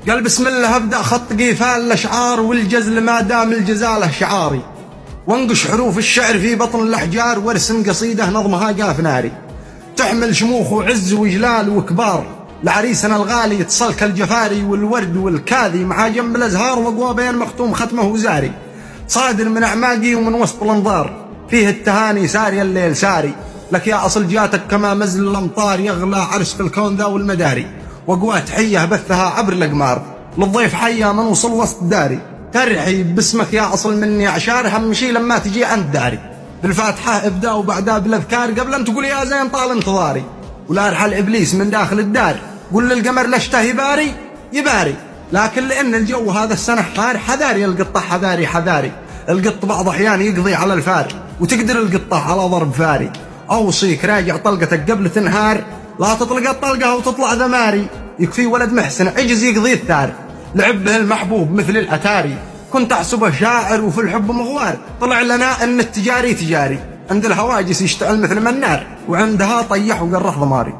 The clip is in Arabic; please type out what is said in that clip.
قال بسم الله ابدأ خط قيفال الأشعار والجزل ما دام الجزاله شعاري، وانقش حروف الشعر في بطن الأحجار وارسم قصيدة نظمها قاف ناري، تحمل شموخ وعز وجلال وكبار لعريسنا الغالي تصلك الجفاري والورد والكاذي مع جنب الأزهار وقوى بين مختوم ختمه وزاري، صادر من أعماقي ومن وسط الأنظار فيه التهاني ساري الليل ساري، لك يا أصل جاتك كما مزل الأمطار يغلى عرش في الكون ذا والمداري، وقوى تحية بثها عبر الأقمار للضيف حية من وصل وسط داري، ترحي باسمك يا أصل مني عشار هم شي لما تجي عند داري، بالفاتحة ابدأ وبعدها بالأذكار قبل أن تقول يا زين طال انتظاري، ولا يرحل إبليس من داخل الدار قل للقمر لشته يباري يباري، لكن لأن الجو هذا السنة حار حذاري القطة حذاري حذاري، القط بعض أحيان يقضي على الفار وتقدر القطة على ضرب فاري، أوصيك راجع طلقتك قبل تنهار لا تطلق الطلقة وتطلع ذماري، يكفي ولد محسن عجز يقضي الثار لعب به المحبوب مثل الأتاري، كنت أحسبه شاعر وفي الحب مغوار طلع لنا أن التجاري تجاري، عند الهواجس يشتعل مثل ما النار وعندها طيح وقرح ضماري.